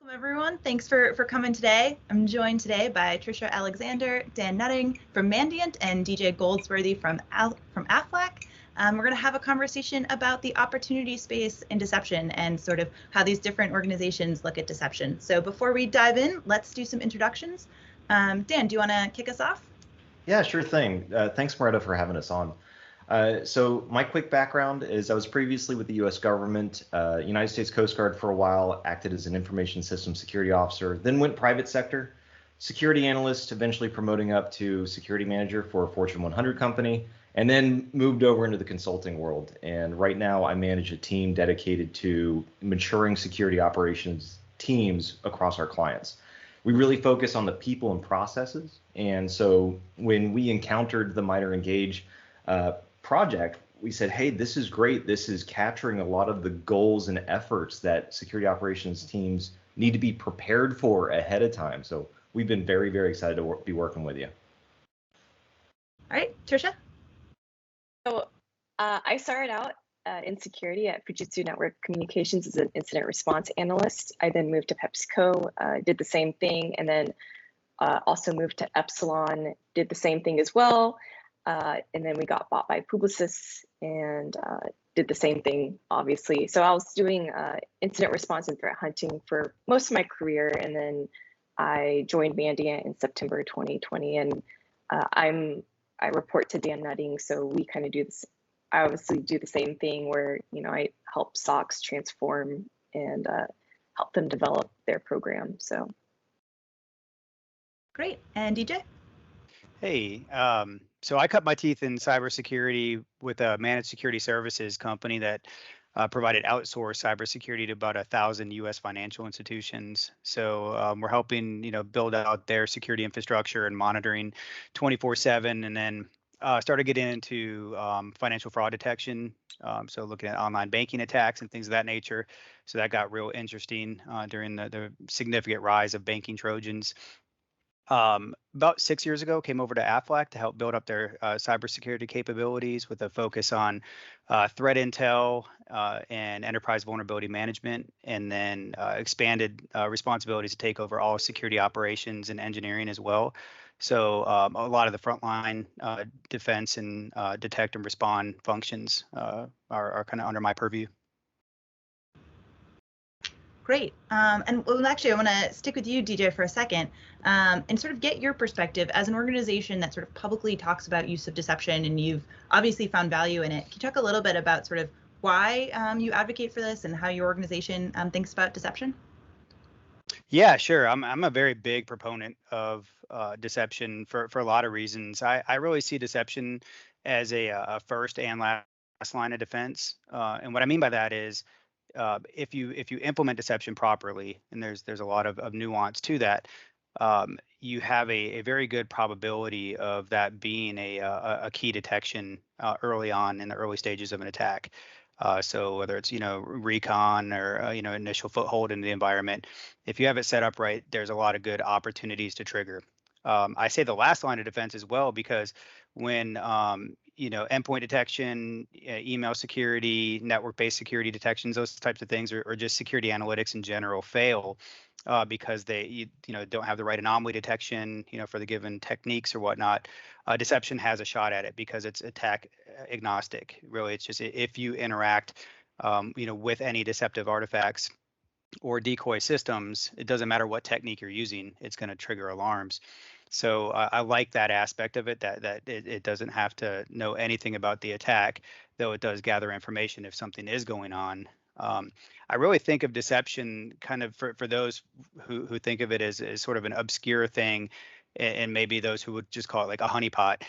Welcome everyone. Thanks for coming today. I'm joined today by Trisha Alexander, Dan Nutting from Mandiant, and DJ Goldsworthy from Aflac. We're going to have a conversation about the opportunity space in deception and sort of how these different organizations look at deception. So before we dive in, let's do some introductions. Dan, do you want to kick us off? Yeah, sure thing. Thanks, Maretta, for having us on. So my quick background is I was previously with the U.S. government, United States Coast Guard for a while, acted as an information systems security officer, then went private sector, security analyst, eventually promoting up to security manager for a Fortune 100 company, and then moved over into the consulting world. And right now I manage a team dedicated to maturing security operations teams across our clients. We really focus on the people and processes. And so when we encountered the MITRE Engage project, we said, hey, this is great. This is capturing a lot of the goals and efforts that security operations teams need to be prepared for ahead of time. So we've been very, very excited to be working with you. All right, Trisha? So I started out in security at Fujitsu Network Communications as an incident response analyst. I then moved to PepsiCo, did the same thing, and then also moved to Epsilon, did the same thing as well. And then we got bought by Publicis and did the same thing, obviously. So I was doing incident response and threat hunting for most of my career. And then I joined Mandiant in September 2020. And I report to Dan Nutting. So we kind of do this. I obviously do the same thing where, I help SOCs transform and help them develop their program. So. Great. And DJ? Hey, so I cut my teeth in cybersecurity with a managed security services company that provided outsourced cybersecurity to about 1,000 U.S. financial institutions. So we're helping, build out their security infrastructure and monitoring 24/7, and then started getting into financial fraud detection. So looking at online banking attacks and things of that nature. So that got real interesting during the significant rise of banking Trojans. About 6 years ago, came over to Aflac to help build up their cybersecurity capabilities with a focus on threat intel and enterprise vulnerability management, and then expanded responsibilities to take over all security operations and engineering as well. So a lot of the frontline defense and detect and respond functions are kind of under my purview. Great. And well, actually, I want to stick with you, DJ, for a second, and sort of get your perspective as an organization that sort of publicly talks about use of deception, and you've obviously found value in it. Can you talk a little bit about sort of why you advocate for this and how your organization thinks about deception? Yeah, sure. I'm a very big proponent of deception for a lot of reasons. I really see deception as a first and last line of defense. And what I mean by that is if you implement deception properly, and there's a lot of nuance to that, you have a very good probability of that being a key detection early on in the early stages of an attack. So whether it's recon or initial foothold in the environment, if you have it set up right, there's a lot of good opportunities to trigger. I say the last line of defense as well, because when endpoint detection, email security, network-based security detections, those types of things, or just security analytics in general fail because they don't have the right anomaly detection for the given techniques or whatnot. Deception has a shot at it because it's attack agnostic. Really, it's just if you interact with any deceptive artifacts or decoy systems, it doesn't matter what technique you're using, it's going to trigger alarms. So I like that aspect of it, that it doesn't have to know anything about the attack, though it does gather information if something is going on. I really think of deception kind of for those who think of it as sort of an obscure thing, and maybe those who would just call it like a honeypot,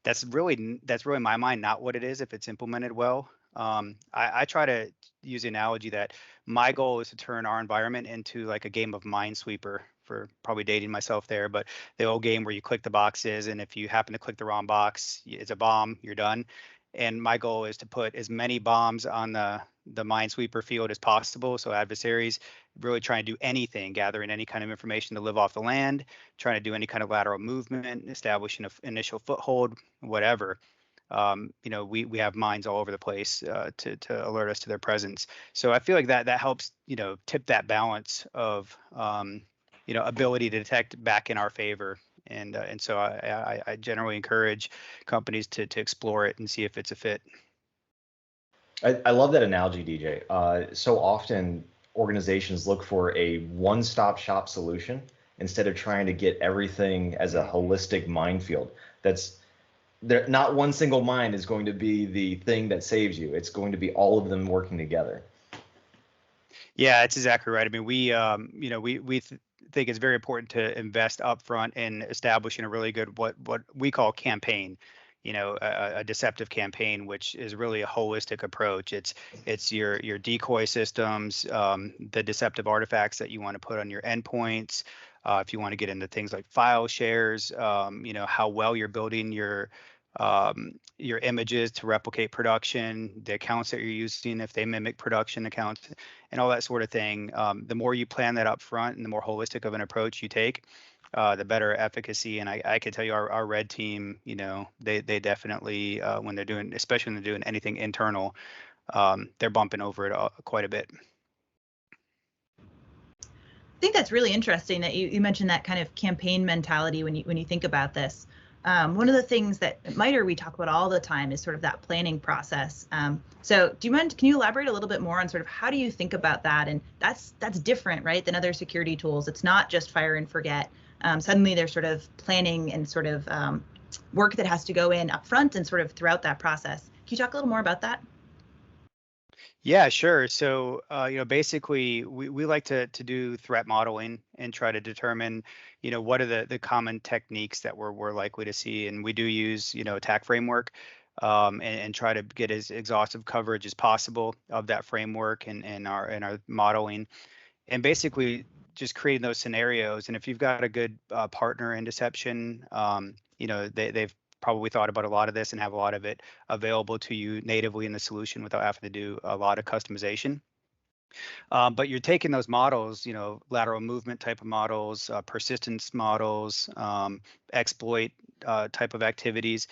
that's really in my mind not what it is if it's implemented well. I try to use the analogy that my goal is to turn our environment into like a game of Minesweeper, for probably dating myself there, but the old game where you click the boxes, and if you happen to click the wrong box, it's a bomb, you're done. And my goal is to put as many bombs on the Minesweeper field as possible. So adversaries really trying to do anything, gathering any kind of information to live off the land, trying to do any kind of lateral movement, establishing an initial foothold, whatever. we have mines all over the place to alert us to their presence. So I feel like that helps, tip that balance of, ability to detect back in our favor. And so I generally encourage companies to explore it and see if it's a fit. I love that analogy, DJ. So often organizations look for a one-stop shop solution instead of trying to get everything as a holistic minefield. That's there, not one single mine is going to be the thing that saves you. It's going to be all of them working together. Yeah, it's exactly right. I mean, we think it's very important to invest upfront in establishing a really good what we call campaign. A deceptive campaign, which is really a holistic approach. It's your decoy systems, the deceptive artifacts that you want to put on your endpoints. If you want to get into things like file shares, how well you're building your images to replicate production, the accounts that you're using, if they mimic production accounts, and all that sort of thing. The more you plan that up front and the more holistic of an approach you take, the better efficacy. And I can tell you our red team, they definitely, when they're doing, especially when they're doing anything internal, they're bumping over it quite a bit. I think that's really interesting that you mentioned that kind of campaign mentality when you think about this. One of the things that at MITRE we talk about all the time is sort of that planning process. So do you mind, can you elaborate a little bit more on sort of how do you think about that? And that's different, right, than other security tools. It's not just fire and forget. Suddenly there's sort of planning and sort of work that has to go in up front and sort of throughout that process. Can you talk a little more about that? Yeah, sure. So, basically, we like to do threat modeling and try to determine, what are the common techniques that we're likely to see, and we do use, attack framework, and try to get as exhaustive coverage as possible of that framework and our modeling, and basically just creating those scenarios. And if you've got a good partner in deception, they've probably thought about a lot of this and have a lot of it available to you natively in the solution without having to do a lot of customization. But you're taking those models, lateral movement type of models, persistence models, exploit type of activities,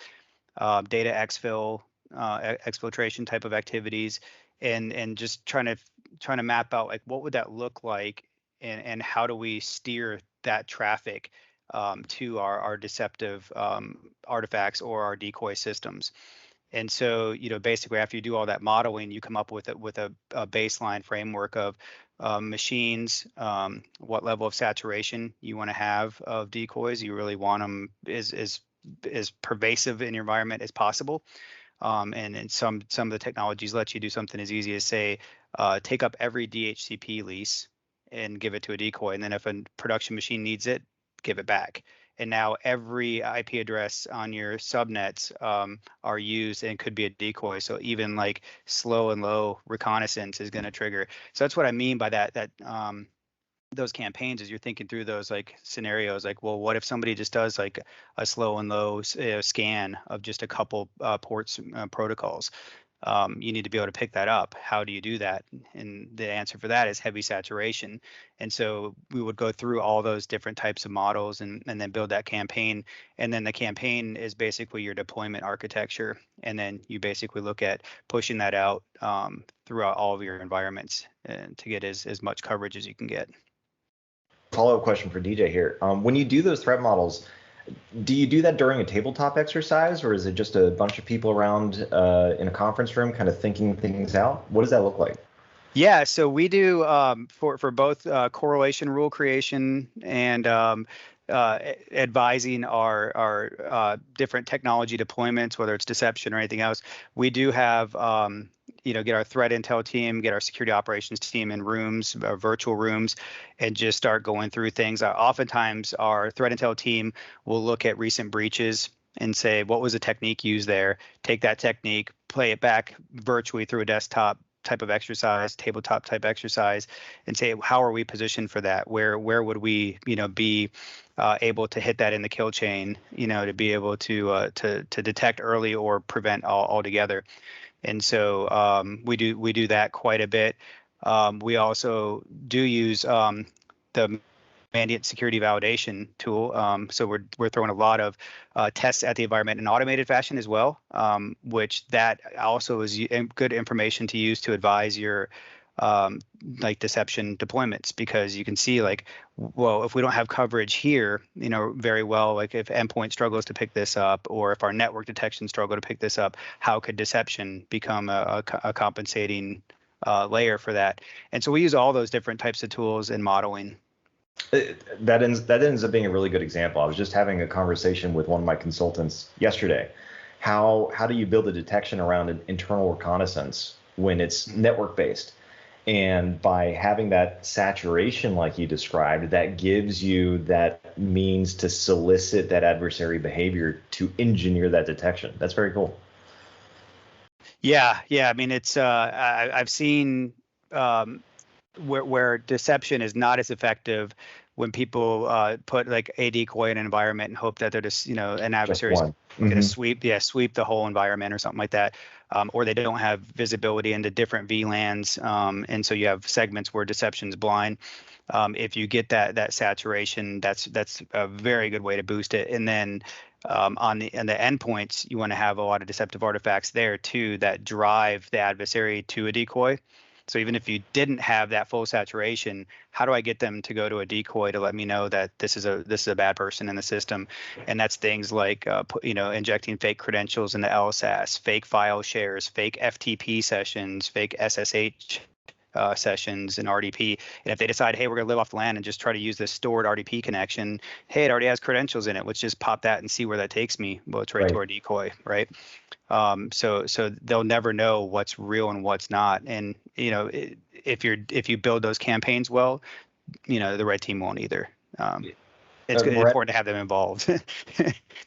data exfil, exfiltration type of activities, and just trying to map out like what would that look like, and how do we steer that traffic to our deceptive artifacts or our decoy systems. And so, basically, after you do all that modeling, you come up with a baseline framework of machines, what level of saturation you want to have of decoys. You really want them as pervasive in your environment as possible. And some of the technologies let you do something as easy as say, take up every DHCP lease and give it to a decoy, and then if a production machine needs it, give it back. And now every IP address on your subnets are used and could be a decoy. So even like slow and low reconnaissance is going to trigger. So that's what I mean by that those campaigns, is you're thinking through those like scenarios, like, well, what if somebody just does like a slow and low scan of just a couple ports protocols? You need to be able to pick that up. How do you do that? And the answer for that is heavy saturation. And so we would go through all those different types of models and then build that campaign. And then the campaign is basically your deployment architecture. And then you basically look at pushing that out throughout all of your environments and to get as much coverage as you can get. Follow-up question for DJ here. When you do those threat models, do you do that during a tabletop exercise, or is it just a bunch of people around in a conference room kind of thinking things out? What does that look like? Yeah, so we do for both correlation rule creation and advising our different technology deployments, whether it's deception or anything else. We do have get our threat intel team, get our security operations team in rooms, virtual rooms, and just start going through things. Oftentimes, our threat intel team will look at recent breaches and say, what was the technique used there? Take that technique, play it back virtually through a desktop type of exercise, tabletop type exercise, and say, how are we positioned for that? Where would we, be able to hit that in the kill chain, to be able to detect early or prevent altogether. And so we do that quite a bit. We also do use the Mandiant security validation tool. So we're throwing a lot of tests at the environment in automated fashion as well, which that also is good information to use to advise your like deception deployments, because you can see like, well, if we don't have coverage here, very well, like if endpoint struggles to pick this up, or if our network detection struggle to pick this up, how could deception become a compensating layer for that? And so we use all those different types of tools in modeling. That ends up being a really good example. I was just having a conversation with one of my consultants yesterday. How do you build a detection around an internal reconnaissance when it's network based? And by having that saturation like you described, that gives you that means to solicit that adversary behavior to engineer that detection. That's very cool. Yeah. I mean, it's I've seen where deception is not as effective when people put like a decoy in an environment and hope that they're just, an adversary is going to sweep the whole environment or something like that. Or they don't have visibility into different VLANs. And so you have segments where deception's blind. If you get that saturation, that's a very good way to boost it. And then on the endpoints, you want to have a lot of deceptive artifacts there too that drive the adversary to a decoy. So even if you didn't have that full saturation, how do I get them to go to a decoy to let me know that this is a bad person in the system? And that's things like injecting fake credentials into LSAS, fake file shares, fake FTP sessions, fake SSH sessions in RDP. And if they decide, hey, we're going to live off the land and just try to use this stored RDP connection, hey, it already has credentials in it. Let's just pop that and see where that takes me. Well, it's right to our decoy, right? So they'll never know what's real and what's not. And if you build those campaigns well, the red team won't either. It's important to have them involved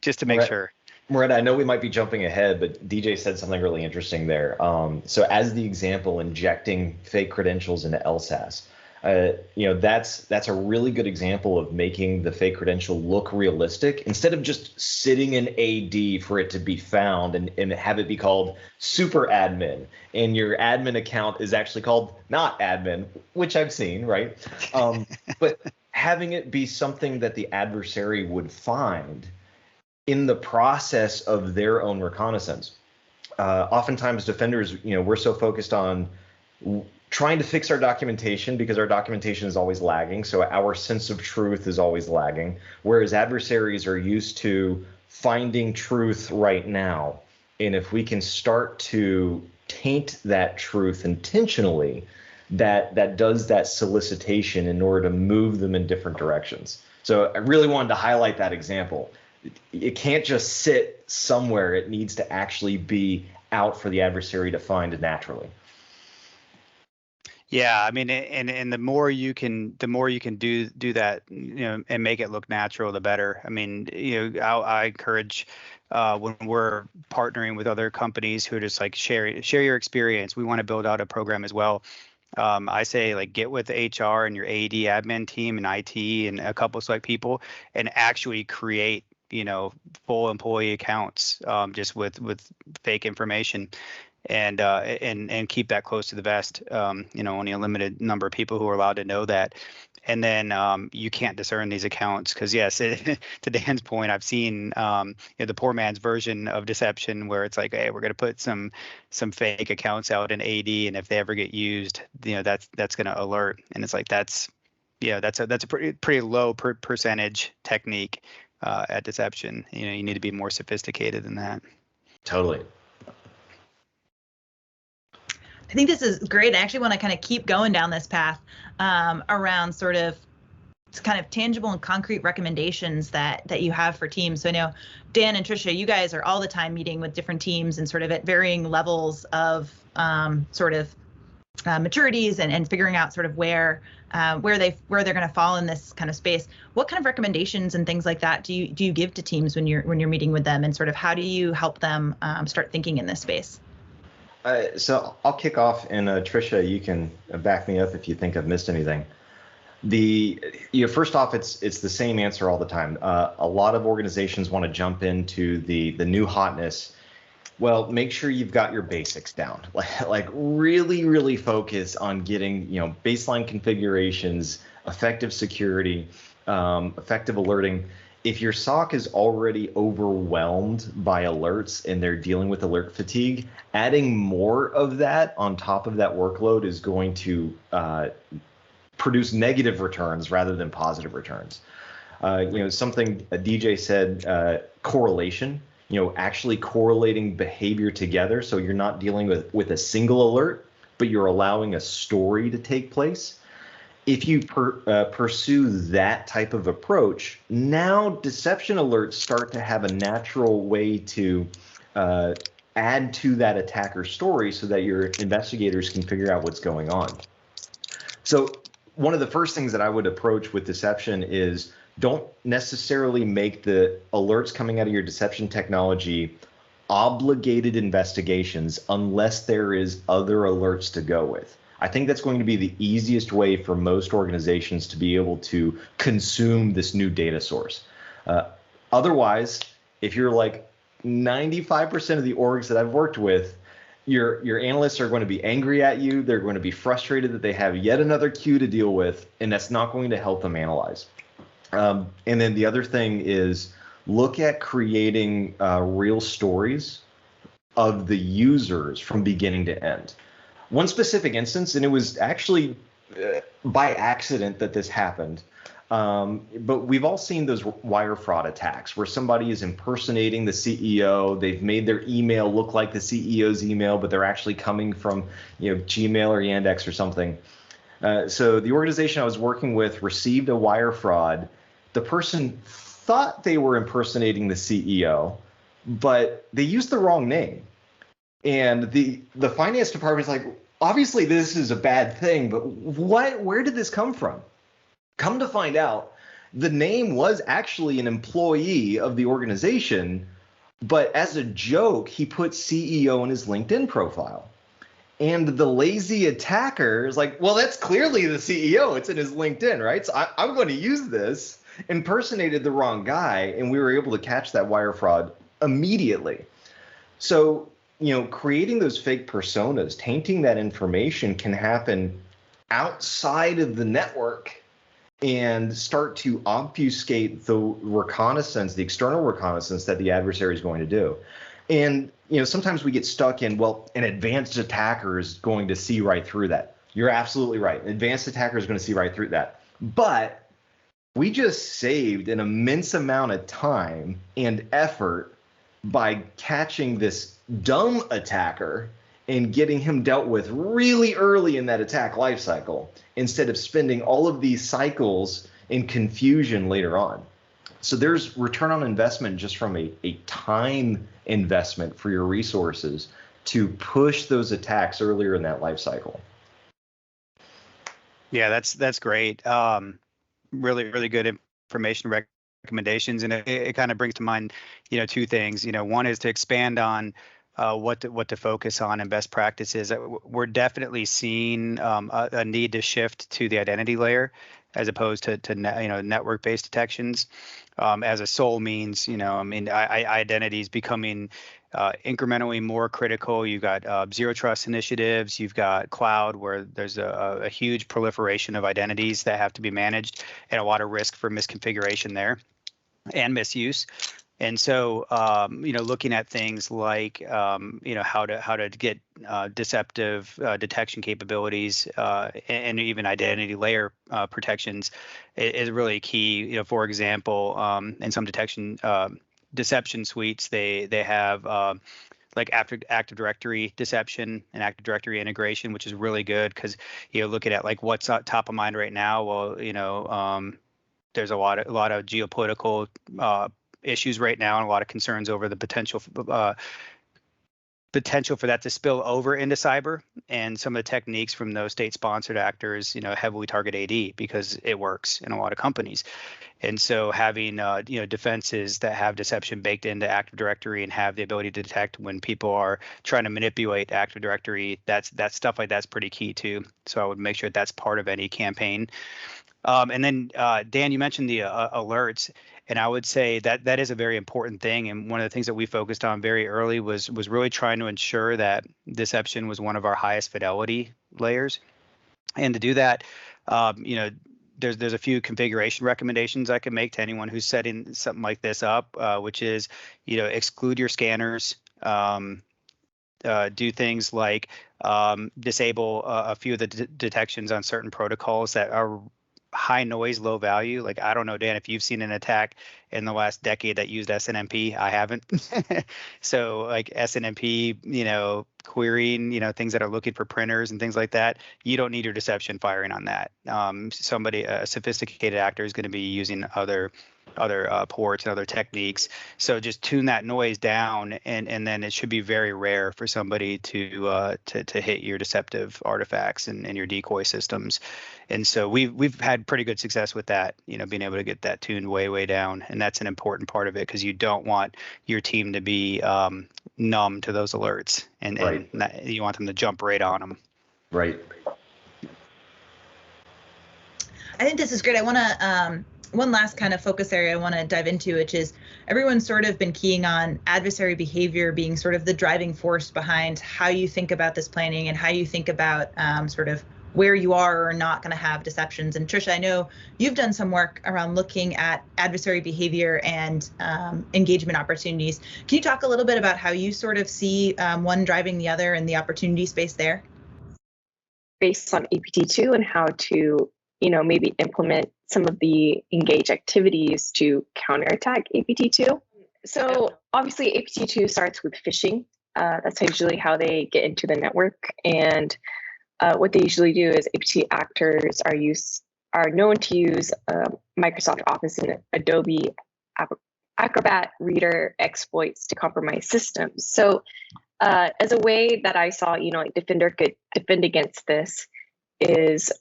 just to make sure. Moretta, I know we might be jumping ahead, but DJ said something really interesting there. So as the example, injecting fake credentials into LSAS, that's a really good example of making the fake credential look realistic instead of just sitting in AD for it to be found and have it be called super admin, and your admin account is actually called not admin, which I've seen, right? But having it be something that the adversary would find in the process of their own reconnaissance. Oftentimes defenders, we're so focused on trying to fix our documentation because our documentation is always lagging. So our sense of truth is always lagging, whereas adversaries are used to finding truth right now. And if we can start to taint that truth intentionally, that does that solicitation in order to move them in different directions. So I really wanted to highlight that example. It can't just sit somewhere. It needs to actually be out for the adversary to find naturally. Yeah, I mean, and the more you can do that, and make it look natural, the better. I mean, I encourage when we're partnering with other companies who just like share your experience. We want to build out a program as well. I say like get with HR and your AD admin team and IT and a couple select people and actually create full employee accounts just with fake information and keep that close to the vest. Only a limited number of people who are allowed to know that. And then you can't discern these accounts because, yes, to Dan's point, I've seen the poor man's version of deception where it's like, hey, we're going to put some fake accounts out in AD, and if they ever get used, that's going to alert. And it's like that's a pretty low percentage technique at deception. You need to be more sophisticated than that. Totally. I think this is great. I actually want to kind of keep going down this path around sort of kind of tangible and concrete recommendations that you have for teams. So I know Dan and Trisha, you guys are all the time meeting with different teams and sort of at varying levels of maturities and figuring out sort of where they're going to fall in this kind of space. What kind of recommendations and things like that do you give to teams when you're meeting with them, and sort of how do you help them start thinking in this space? So I'll kick off, and Trisha, you can back me up if you think I've missed anything. First off, it's the same answer all the time. A lot of organizations want to jump into the new hotness. Well, make sure you've got your basics down. Like really, really focus on getting baseline configurations, effective security, effective alerting. If your SOC is already overwhelmed by alerts and they're dealing with alert fatigue, adding more of that on top of that workload is going to produce negative returns rather than positive returns. Something a DJ said, correlation, actually correlating behavior together. So you're not dealing with a single alert, but you're allowing a story to take place. If you pursue that type of approach, now deception alerts start to have a natural way to add to that attacker story so that your investigators can figure out what's going on. So one of the first things that I would approach with deception is don't necessarily make the alerts coming out of your deception technology obligated investigations unless there is other alerts to go with. I think that's going to be the easiest way for most organizations to be able to consume this new data source. Otherwise, if you're like 95% of the orgs that I've worked with, your analysts are going to be angry at you. They're going to be frustrated that they have yet another queue to deal with, and that's not going to help them analyze. And then the other thing is look at creating real stories of the users from beginning to end. One specific instance, and it was actually by accident that this happened, but we've all seen those wire fraud attacks where somebody is impersonating the CEO. They've made their email look like the CEO's email, but they're actually coming from Gmail or Yandex or something. So the organization I was working with received a wire fraud. The person thought they were impersonating the CEO, but they used the wrong name. And the finance department is like, obviously this is a bad thing, but where did this come from? Come to find out, the name was actually an employee of the organization, but as a joke, he put CEO in his LinkedIn profile. And the lazy attacker is like, well, that's clearly the CEO. It's in his LinkedIn, right? So I'm going to use this, impersonated the wrong guy, and we were able to catch that wire fraud immediately. So, creating those fake personas, tainting that information can happen outside of the network and start to obfuscate the reconnaissance, the external reconnaissance that the adversary is going to do. And, sometimes we get stuck in, well, an advanced attacker is going to see right through that. You're absolutely right. An advanced attacker is going to see right through that. But we just saved an immense amount of time and effort by catching this dumb attacker and getting him dealt with really early in that attack life cycle instead of spending all of these cycles in confusion later on. So there's return on investment just from a time investment for your resources to push those attacks earlier in that life cycle. Yeah, that's great. Really, really good information recommendations, and it kind of brings to mind, two things. One is to expand on what to focus on and best practices. We're definitely seeing a need to shift to the identity layer as opposed to network-based detections as a sole means. Identity is becoming incrementally more critical. You've got zero trust initiatives. You've got cloud, where there's a huge proliferation of identities that have to be managed, and a lot of risk for misconfiguration there and misuse. And so, looking at things like, how to get deceptive detection capabilities and even identity layer protections is really key. For example, in some deception suites, they have like Active Directory deception and Active Directory integration, which is really good because looking at like what's top of mind right now. Well, there's a lot of geopolitical issues right now and a lot of concerns over the potential for that to spill over into cyber, and some of the techniques from those state-sponsored actors, heavily target AD because it works in a lot of companies. And so having defenses that have deception baked into Active Directory and have the ability to detect when people are trying to manipulate Active Directory, that's stuff like that's pretty key too. So I would make sure that's part of any campaign. And then Dan, you mentioned the alerts, and I would say that is a very important thing. And one of the things that we focused on very early was really trying to ensure that deception was one of our highest fidelity layers. And to do that, there's a few configuration recommendations I can make to anyone who's setting something like this up, which is, exclude your scanners. Do things like disable a few of the detections on certain protocols that are high noise, low value. Like, I don't know, Dan, if you've seen an attack in the last decade that used SNMP. I haven't. So like SNMP, querying, things that are looking for printers and things like that, you don't need your deception firing on that. A sophisticated actor is going to be using other ports and other techniques. So just tune that noise down, and then it should be very rare for somebody to hit your deceptive artifacts and your decoy systems. And so we've had pretty good success with that, being able to get that tuned way down, and that's an important part of it, because you don't want your team to be numb to those alerts, and you want them to jump right on them. Right. I think this is great. I want to one last kind of focus area I want to dive into, which is everyone's sort of been keying on adversary behavior being sort of the driving force behind how you think about this planning and how you think about sort of where you are or not going to have deceptions. And Trisha, I know you've done some work around looking at adversary behavior and engagement opportunities. Can you talk a little bit about how you sort of see one driving the other and the opportunity space there? Based on APT2 and how to, maybe implement some of the engage activities to counterattack APT2. So obviously APT2 starts with phishing. That's usually how they get into the network. And what they usually do is APT actors are known to use Microsoft Office and Adobe Acrobat Reader exploits to compromise systems. So as a way that I saw, Defender could defend against this is,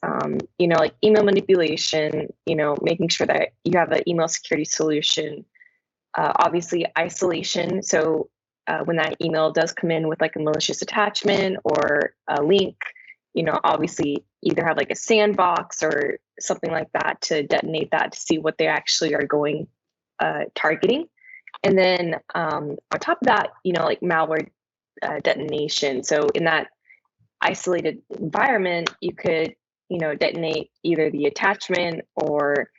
like email manipulation, making sure that you have an email security solution, obviously isolation. So when that email does come in with like a malicious attachment or a link, obviously either have like a sandbox or something like that to detonate that to see what they actually are going targeting. And then on top of that, like malware detonation. So in that isolated environment, you could, detonate either the attachment or,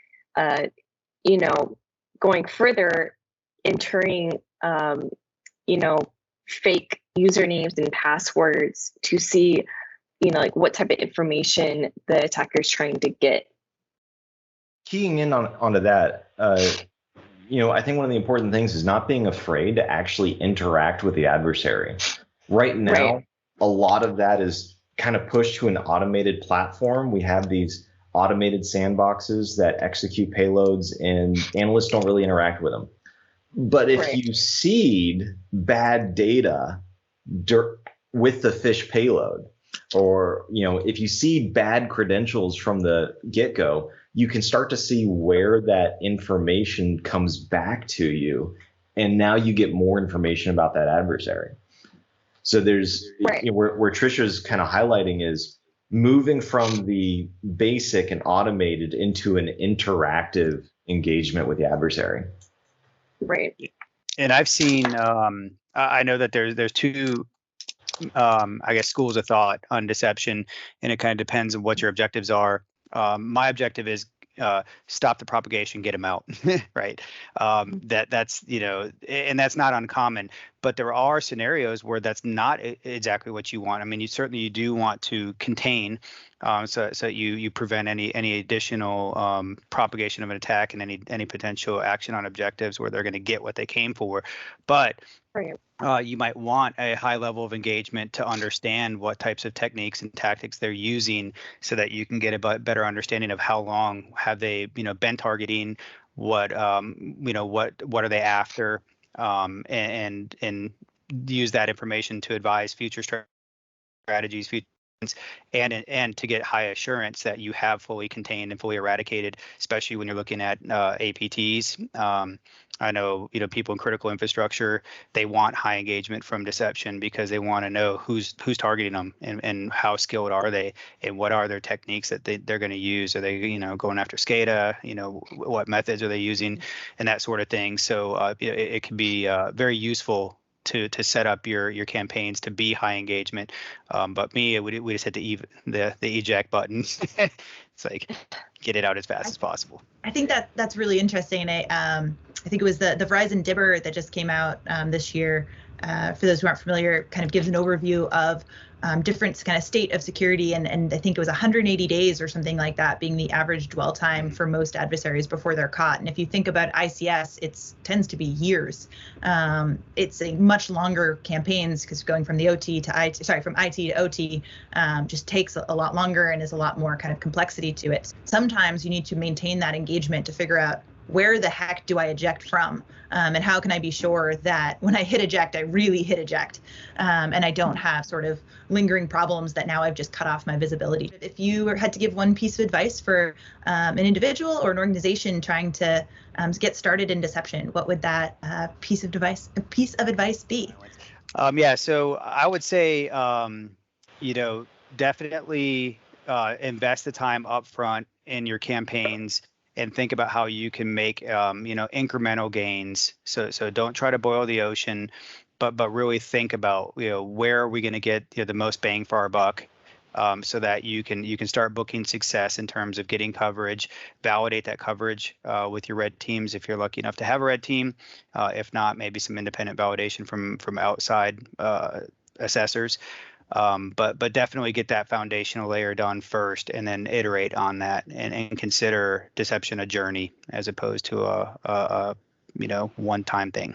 going further, entering, fake usernames and passwords to see, like what type of information the attacker is trying to get. Keying in onto that, I think one of the important things is not being afraid to actually interact with the adversary. Right now, a lot of that is kind of pushed to an automated platform. We have these automated sandboxes that execute payloads, and analysts don't really interact with them. But if you seed bad data with the phish payload, or if you seed bad credentials from the get-go, you can start to see where that information comes back to you, and now you get more information about that adversary. So there's where Trisha's kind of highlighting is moving from the basic and automated into an interactive engagement with the adversary. Right. And I've seen, I know that there's two, I guess, schools of thought on deception, and it kind of depends on what your objectives are. My objective is stop the propagation, get them out, right? That's and that's not uncommon, but there are scenarios where that's not exactly what you want. I mean, you do want to contain, so you prevent any additional propagation of an attack and any potential action on objectives where they're going to get what they came for, but. You might want a high level of engagement to understand what types of techniques and tactics they're using, so that you can get a better understanding of how long have they, been targeting, what are they after, and use that information to advise future strategies, and to get high assurance that you have fully contained and fully eradicated, especially when you're looking at APTs. I know, people in critical infrastructure, they want high engagement from deception because they want to know who's targeting them, and how skilled are they, and what are their techniques that they're going to use. Are they, going after SCADA? What methods are they using, and that sort of thing. So it can be very useful to set up your campaigns to be high engagement. But we just hit the eject button. It's like, get it out as fast as possible. I think that's really interesting. And I think it was the Verizon Dibber that just came out this year. For those who aren't familiar, kind of gives an overview of different kind of state of security, and I think it was 180 days or something like that being the average dwell time for most adversaries before they're caught. And if you think about ICS, it tends to be years. It's a much longer campaigns, because going from the OT to IT, from IT to OT just takes a lot longer and is a lot more kind of complexity to it. Sometimes you need to maintain that engagement to figure out, where the heck do I eject from? And how can I be sure that when I hit eject, I really hit eject, and I don't have sort of lingering problems that now I've just cut off my visibility. If you had to give one piece of advice for an individual or an organization trying to get started in deception, what would that piece of advice be? Yeah, so I would say, definitely invest the time up front in your campaigns and think about how you can make, incremental gains. So don't try to boil the ocean, but really think about, where are we going to get the most bang for our buck, so that you can start booking success in terms of getting coverage, validate that coverage with your red teams if you're lucky enough to have a red team. If not, maybe some independent validation from outside assessors. But definitely get that foundational layer done first, and then iterate on that, and consider deception a journey as opposed to a one-time thing.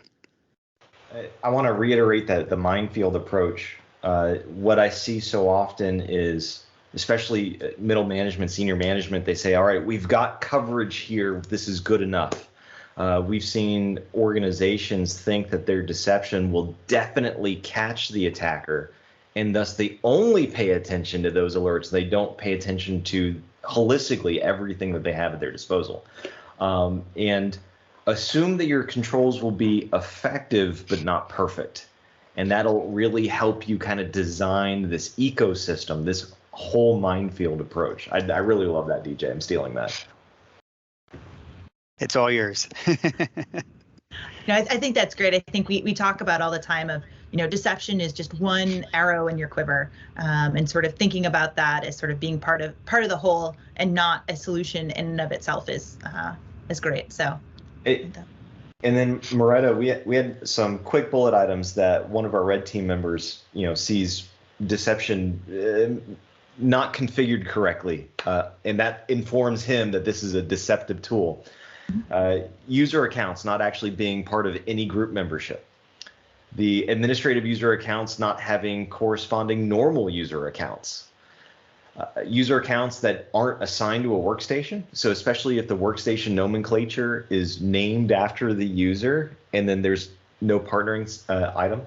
I want to reiterate that the minefield approach. What I see so often is, especially middle management, senior management, they say, all right, we've got coverage here. This is good enough. We've seen organizations think that their deception will definitely catch the attacker, and thus they only pay attention to those alerts. They don't pay attention to holistically everything that they have at their disposal. And assume that your controls will be effective but not perfect. And that'll really help you kind of design this ecosystem, this whole minefield approach. I really love that, DJ. I'm stealing that. It's all yours. I think that's great. I think we talk about all the time of, deception is just one arrow in your quiver, and sort of thinking about that as sort of being part of the whole and not a solution in and of itself is great. So. And then Moretta, we had some quick bullet items that one of our red team members, sees deception not configured correctly, and that informs him that this is a deceptive tool. User accounts not actually being part of any group membership. The administrative user accounts not having corresponding normal user accounts. User accounts that aren't assigned to a workstation. So especially if the workstation nomenclature is named after the user and then there's no partnering item.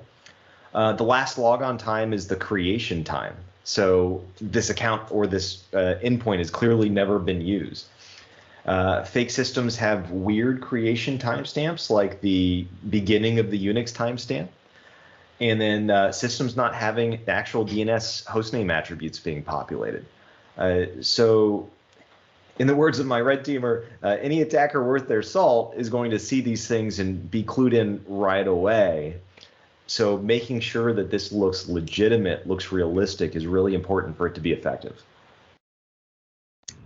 The last logon time is the creation time. So this account or this endpoint has clearly never been used. Fake systems have weird creation timestamps, like the beginning of the Unix timestamp. And then systems not having the actual DNS hostname attributes being populated. So in the words of my red teamer, any attacker worth their salt is going to see these things and be clued in right away. So making sure that this looks legitimate, looks realistic, is really important for it to be effective.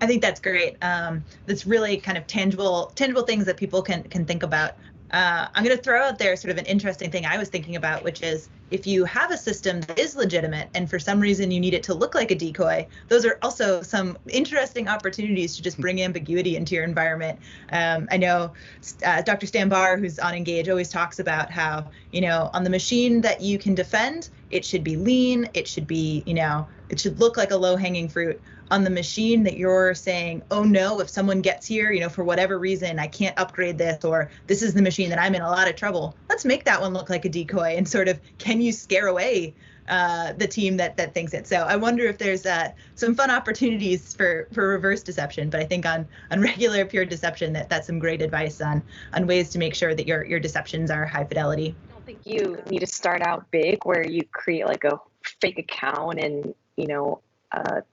I think that's great. That's really kind of tangible things that people can think about. I'm going to throw out there sort of an interesting thing I was thinking about, which is if you have a system that is legitimate and for some reason you need it to look like a decoy, those are also some interesting opportunities to just bring ambiguity into your environment. I know Dr. Stan Barr, who's on Engage, always talks about how, on the machine that you can defend, it should be lean, it should be, it should look like a low-hanging fruit. On the machine that you're saying, oh no, if someone gets here, for whatever reason, I can't upgrade this, or this is the machine that I'm in a lot of trouble, let's make that one look like a decoy, and sort of, can you scare away the team that thinks it? So I wonder if there's some fun opportunities for reverse deception, but I think on regular pure deception, that's some great advice on ways to make sure that your deceptions are high fidelity. I don't think you need to start out big where you create like a fake account and,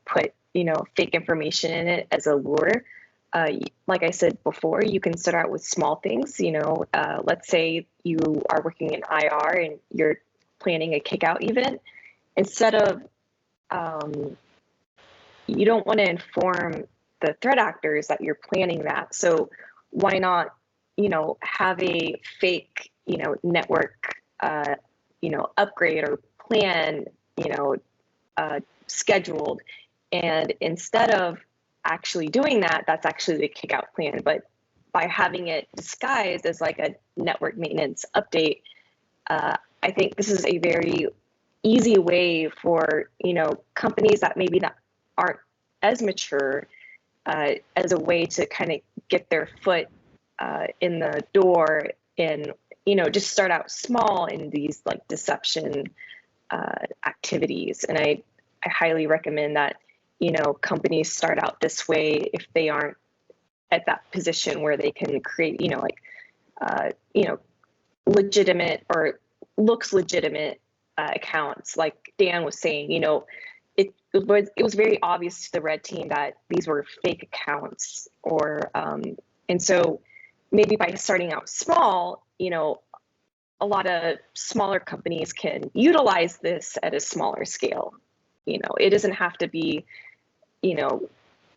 put fake information in it as a lure. like I said before, you can start out with small things. Let's say you are working in IR and you're planning a kickout event. Instead of, you don't want to inform the threat actors that you're planning that. So why not, have a fake, network, upgrade or plan, scheduled. And instead of actually doing that, that's actually the kickout plan. But by having it disguised as like a network maintenance update, I think this is a very easy way for companies that maybe not aren't as mature, as a way to kind of get their foot in the door and just start out small in these like deception activities. And I highly recommend that companies start out this way if they aren't at that position where they can create legitimate or looks legitimate accounts. Like Dan was saying, it was very obvious to the red team that these were fake accounts, or and so maybe by starting out small, a lot of smaller companies can utilize this at a smaller scale. It doesn't have to be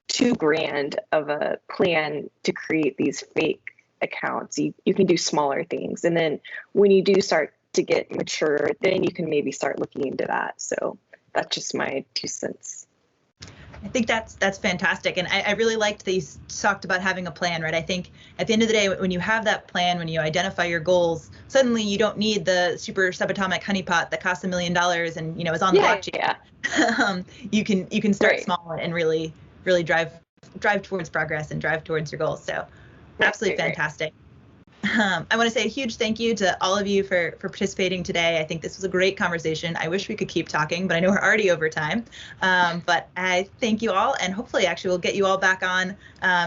too grand of a plan to create these fake accounts. You can do smaller things, and then when you do start to get mature, then you can maybe start looking into that. So that's just my 2 cents. I think that's fantastic. And I really liked that you talked about having a plan, right? I think at the end of the day, when you have that plan, when you identify your goals, suddenly you don't need the super subatomic honeypot that costs $1 million and, is on the blockchain. Yeah. You can start small and really drive towards progress and drive towards your goals. So absolutely fantastic. I want to say a huge thank you to all of you for participating today. I think this was a great conversation. I wish we could keep talking, but I know we're already over time. But I thank you all, and hopefully actually we'll get you all back on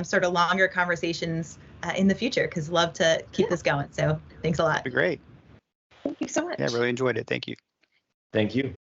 sort of longer conversations in the future, because love to keep this going. So thanks a lot. Great. Thank you so much. Yeah, really enjoyed it. Thank you. Thank you.